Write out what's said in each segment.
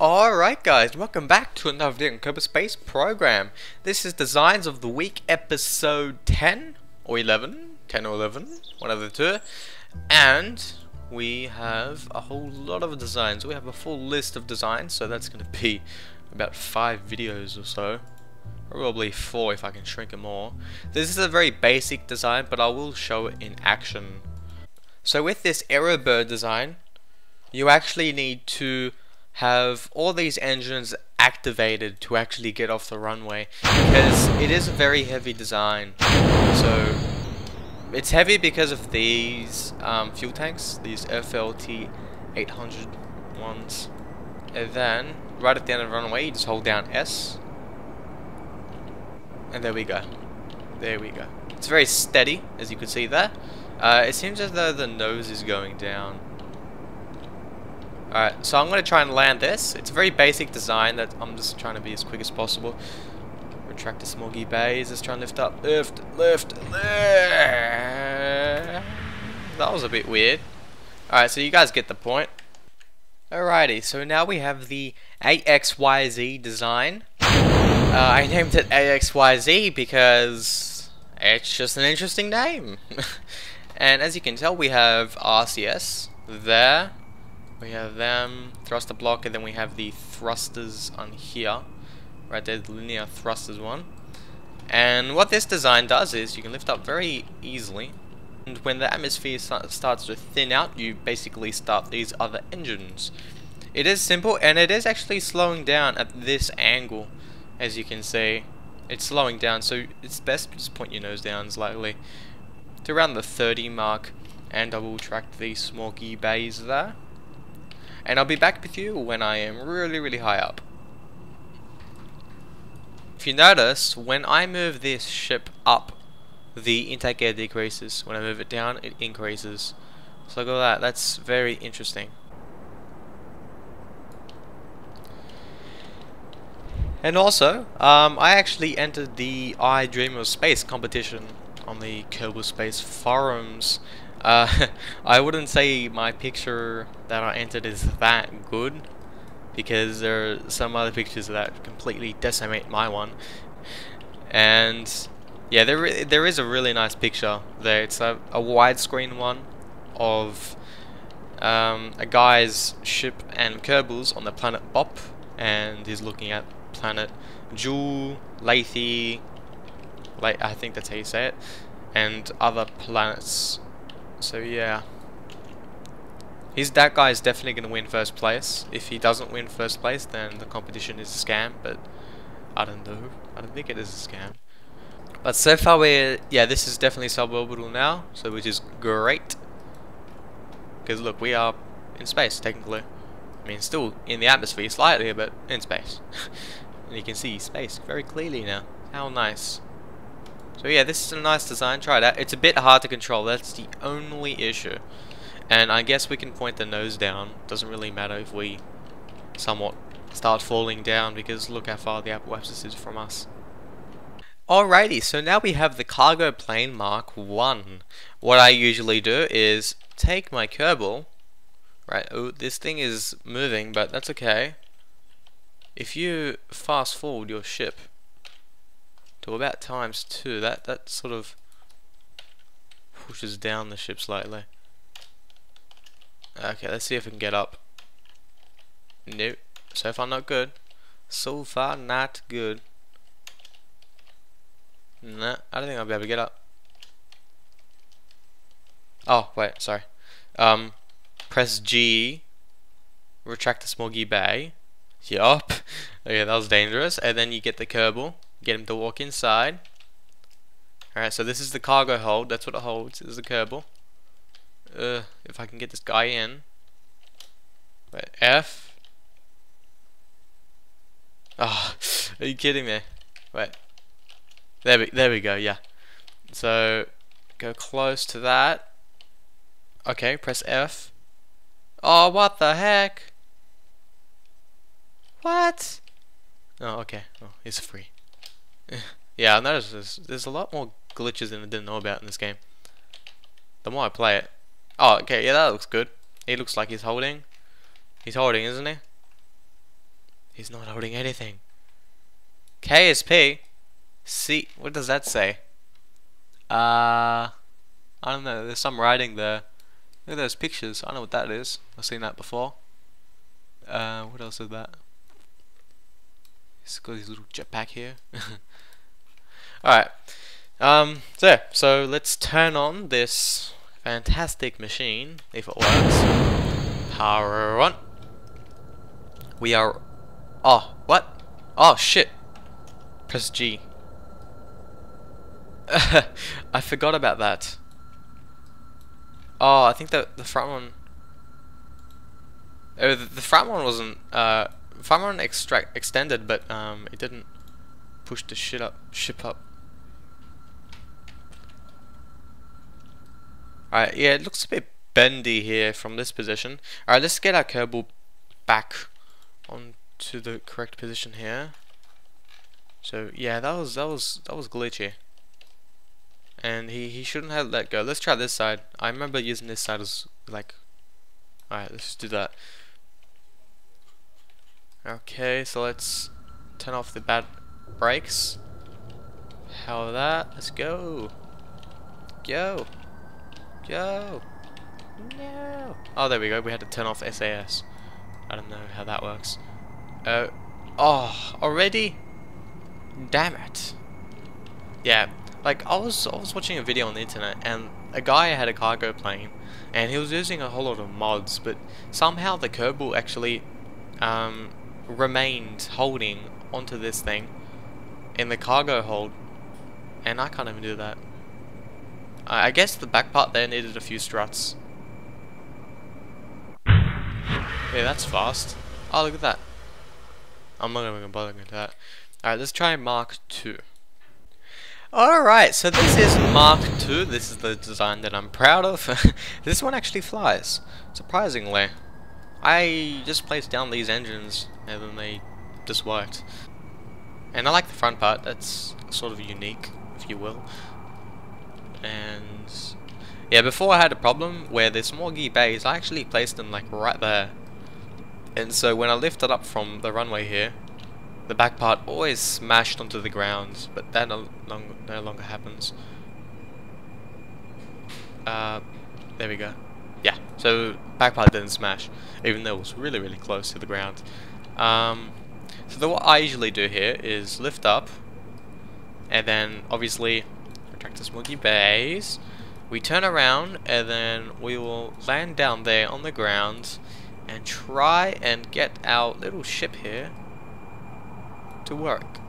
Alright guys, welcome back to another video on Kerbal Space Program. This is Designs of the Week episode 10 or 11, 10 or 11, one of the two. And we have a whole lot of designs. We have a full list of designs, so that's going to be about 5 videos or so. Probably 4 if I can shrink it more. This is a very basic design, but I will show it in action. So with this Aerobird design, you actually need to have all these engines activated to actually get off the runway, because it is a very heavy design. So it's heavy because of these fuel tanks, these FLT 800 ones. And then right at the end of the runway you just hold down S, and there we go. There we go. It's very steady, as you can see there. It seems as though the nose is going down. Alright, so I'm going to try and land this. It's a very basic design that I'm just trying to be as quick as possible. Retract the smoggy bays. Let's try and lift up. Lift. That was a bit weird. Alright, so you guys get the point. Alrighty, so now we have the AXYZ design. I named it AXYZ because it's just an interesting name. And as you can tell, we have RCS there. We have them, thruster block, and then we have the thrusters on here. Right there, the linear thrusters one. And what this design does is you can lift up very easily. And when the atmosphere starts to thin out, you basically start these other engines. It is simple, and it is actually slowing down at this angle. As you can see, it's slowing down, so it's best to just point your nose down slightly to around the 30 mark. And I will track the smoky bays there. And I'll be back with you when I am really high up. If you notice, when I move this ship up, the intake air decreases. When I move it down, it increases. So look at that, that's very interesting. And also, I actually entered the I Dream of Space competition on the Kerbal Space forums. I wouldn't say my picture that I entered is that good, because there are some other pictures that completely decimate my one. And yeah, there is a really nice picture there. It's a widescreen one of a guy's ship and Kerbals on the planet Bop, and he's looking at planet Jewel, Lethe, I think that's how you say it, and other planets. So yeah, that guy is definitely going to win first place. If he doesn't win first place, then the competition is a scam, but I don't know. I don't think it is a scam. But so far this is definitely suborbital now, so which is great. Because look, we are in space technically. I mean, still in the atmosphere slightly, but in space. And you can see space very clearly now. How nice. So yeah, this is a nice design, try it out. It's a bit hard to control, that's the only issue. And I guess we can point the nose down. Doesn't really matter if we somewhat start falling down, because look how far the apoapsis is from us. Alrighty, so now we have the cargo plane Mark 1. What I usually do is take my Kerbal. Right, oh, this thing is moving, but that's okay. If you fast forward your ship to about ×2, that sort of pushes down the ship slightly. Okay, let's see if we can get up. Nope, so far not good. So far not good. Nah, I don't think I'll be able to get up. Oh, wait, sorry. Press G, retract the smoggy bay. Yup. Okay, that was dangerous. And then you get the Kerbal. Get him to walk inside. Alright, so this is the cargo hold. That's what it holds. This is the Kerbal. If I can get this guy in. Wait, F. Oh, are you kidding me? Wait. There we go, yeah. So, go close to that. Okay, press F. Oh, what the heck? What? Oh, okay. Oh, it's free. Yeah, I noticed there's a lot more glitches than I didn't know about in this game. The more I play it. Oh, okay, yeah, that looks good. He looks like he's holding. He's holding, isn't he? He's not holding anything. KSP? See, what does that say? I don't know, there's some writing there. Look at those pictures, I know what that is. I've seen that before. What else is that? It's got his little jetpack here. Alright. So let's turn on this fantastic machine, if it works. Power on. We are... Oh, what? Oh, shit. Press G. I forgot about that. Oh, I think the front one... Oh, the front one wasn't... front one extended, but it didn't push the ship up. Alright, yeah, it looks a bit bendy here from this position. Alright, let's get our Kerbal back onto the correct position here. So yeah, that was glitchy. And he shouldn't have let go. Let's try this side. I remember using this side as like... Alright, let's just do that. Okay, so let's turn off the bad brakes. How of that? Let's go. Go. Go. No. Oh, there we go. We had to turn off SAS. I don't know how that works. Oh, already? Damn it. Yeah, like I was watching a video on the internet, and a guy had a cargo plane, and he was using a whole lot of mods, but somehow the Kerbal actually remained holding onto this thing in the cargo hold, and I can't even do that. I guess the back part there needed a few struts. Yeah, that's fast. Oh, look at that. I'm not even bothering with that. Alright, let's try Mark II. Alright, so this is Mark II. This is the design that I'm proud of. This one actually flies, surprisingly. I just placed down these engines and then they just worked. And I like the front part, that's sort of unique, if you will. And yeah, before I had a problem where there's more gear bays, I actually placed them like right there. And so when I lifted up from the runway here, the back part always smashed onto the ground, but that no longer happens. There we go. Yeah, so back part didn't smash, even though it was really, really close to the ground. So what I usually do here is lift up, and then obviously retract the smoggy bays. We turn around, and then we will land down there on the ground, and try and get our little ship here to work.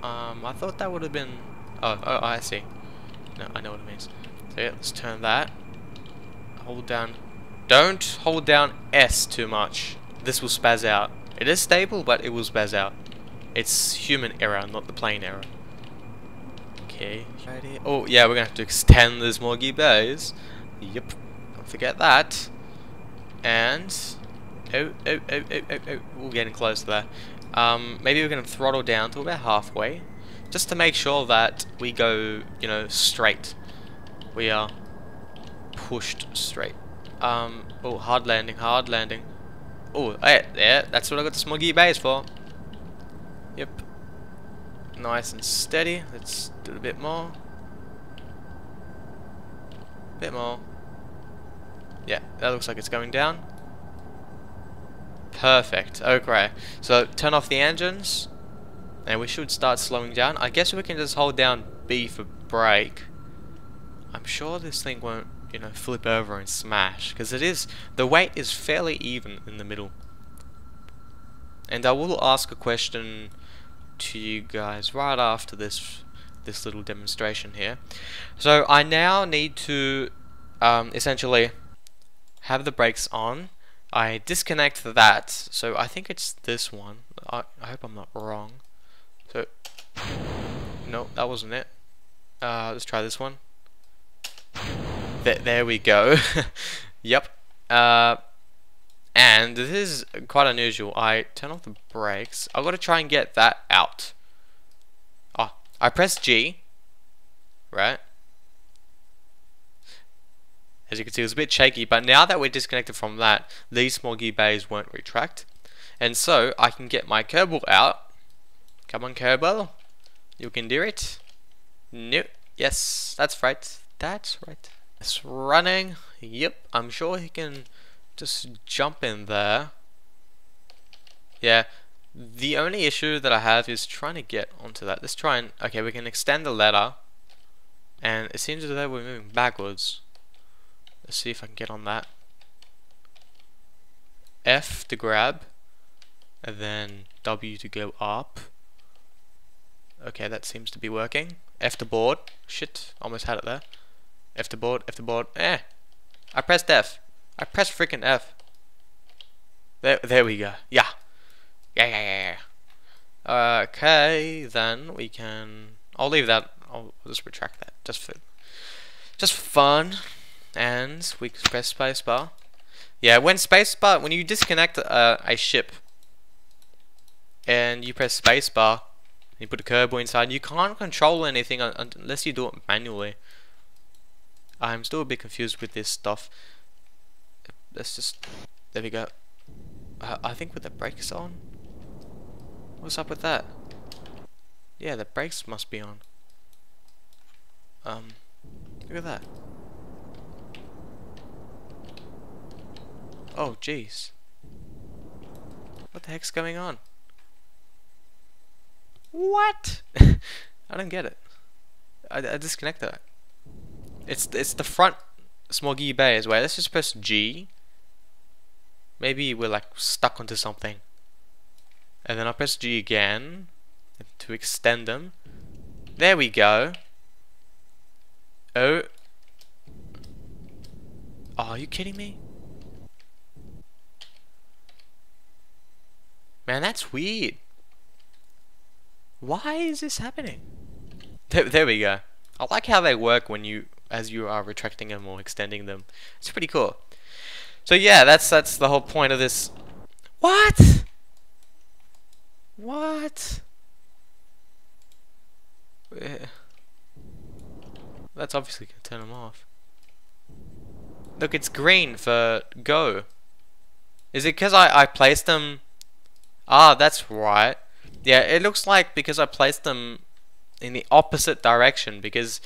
I thought that would have been... Oh, I see. No, I know what it means. So yeah, let's turn that. Hold down... Don't hold down S too much. This will spaz out. It is stable, but it will spaz out. It's human error, not the plane error. Okay. Oh, yeah, we're gonna have to extend the smoggy bays. Yep. Don't forget that. And... Oh, we're getting close to that. Maybe we're going to throttle down to about halfway, just to make sure that we go, you know, straight. We are pushed straight. Oh, hard landing, hard landing. Oh, yeah, that's what I got the smoggy bays for. Yep. Nice and steady. Let's do a bit more. Bit more. Yeah, that looks like it's going down. Perfect. Okay, so turn off the engines, and we should start slowing down. I guess we can just hold down B for brake. I'm sure this thing won't, you know, flip over and smash, because it is, the weight is fairly even in the middle. And I will ask a question to you guys right after this little demonstration here. So I now need to essentially have the brakes on. I disconnect that, so I think it's this one. I hope I'm not wrong. So, no, that wasn't it. Let's try this one. There we go. Yep. And this is quite unusual. I turn off the brakes. I've got to try and get that out. Oh, I press G. Right? As you can see, it was a bit shaky, but now that we're disconnected from that, these smoggy bays won't retract. And so I can get my Kerbal out. Come on, Kerbal. You can do it. Nope. Yes, that's right. That's right. It's running. Yep, I'm sure he can just jump in there. Yeah, the only issue that I have is trying to get onto that. Let's try and... Okay, we can extend the ladder. And it seems as though we're moving backwards. Let's see if I can get on that. F to grab. And then W to go up. Okay, that seems to be working. F to board. Shit, almost had it there. F to board, F to board. I pressed F. I pressed freaking F. There we go. Yeah. Yeah. Okay, then we can... I'll leave that. I'll just retract that. Just for fun. And we can press spacebar. Yeah, when you disconnect a ship and you press spacebar, you put a Kerbal inside, you can't control anything unless you do it manually. I'm still a bit confused with this stuff. Let's just... There we go. I think with the brakes on? What's up with that? Yeah, the brakes must be on. Look at that. Oh, jeez. What the heck's going on? What? I don't get it. I disconnected it. It's the front smoggy bay as well. Let's just press G. Maybe we're like stuck onto something. And then I'll press G again to extend them. There we go. Oh. Oh, are you kidding me? Man, that's weird. Why is this happening? There we go. I like how they work when as you are retracting them or extending them. It's pretty cool. So yeah, that's the whole point of this. What? What? That's obviously gonna turn them off. Look, it's green for go. Is it because I placed them? Ah, that's right. Yeah, it looks like because I placed them in the opposite direction, because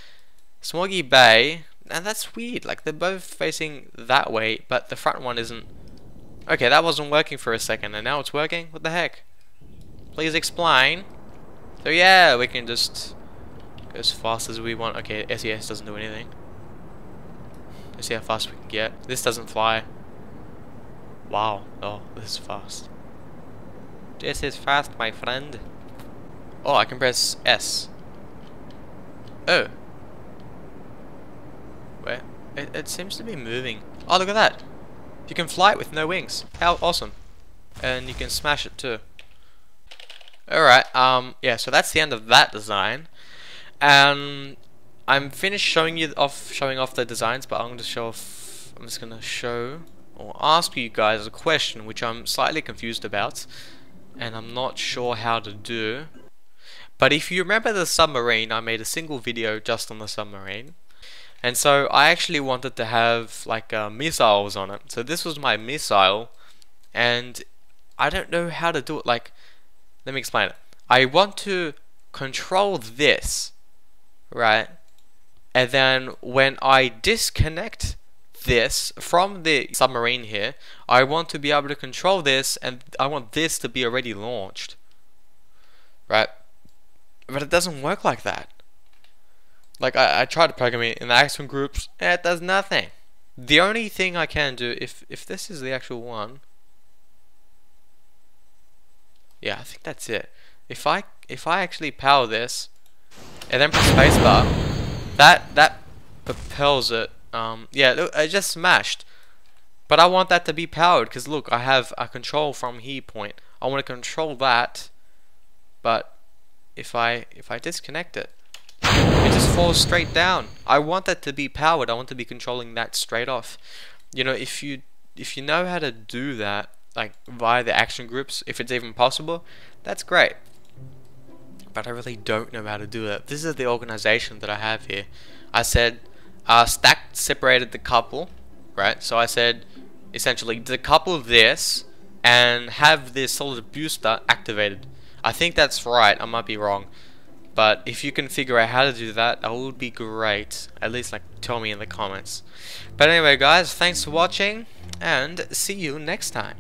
Smoggy Bay, and that's weird, like they're both facing that way, but the front one isn't. Okay, that wasn't working for a second, and now it's working? What the heck? Please explain. So yeah, we can just go as fast as we want. Okay, SES doesn't do anything. Let's see how fast we can get. This doesn't fly. Wow. Oh, this is fast. This is fast, my friend. Oh, I can press S. Oh. Where? It seems to be moving. Oh, look at that. You can fly it with no wings. How awesome. And you can smash it too. Alright, yeah, so that's the end of that design. And I'm finished showing off the designs, but I'm just gonna show or ask you guys a question which I'm slightly confused about, and I'm not sure how to do. But if you remember the submarine, I made a single video just on the submarine. And so I actually wanted to have like missiles on it. So this was my missile, and I don't know how to do it. Like, let me explain it. I want to control this, right? And then when I disconnect this from the submarine here, I want to be able to control this, and I want this to be already launched, right? But it doesn't work like that. Like, I tried to program it in the action groups, and it does nothing. The only thing I can do, if this is the actual one, yeah, I think that's it. If I actually power this and then press spacebar, that propels it. Yeah, look, I just smashed. But I want that to be powered, because look, I have a control from here point. I want to control that, but if I disconnect it, it just falls straight down. I want that to be powered. I want to be controlling that straight off. You know, if you know how to do that, like via the action groups, if it's even possible, that's great. But I really don't know how to do it. This is the organization that I have here. I said stacked separated the couple, right? So I said essentially decouple this and have this solid booster activated. I think that's right, I might be wrong. But if you can figure out how to do that, that would be great. At least like tell me in the comments. But anyway guys, thanks for watching, and see you next time.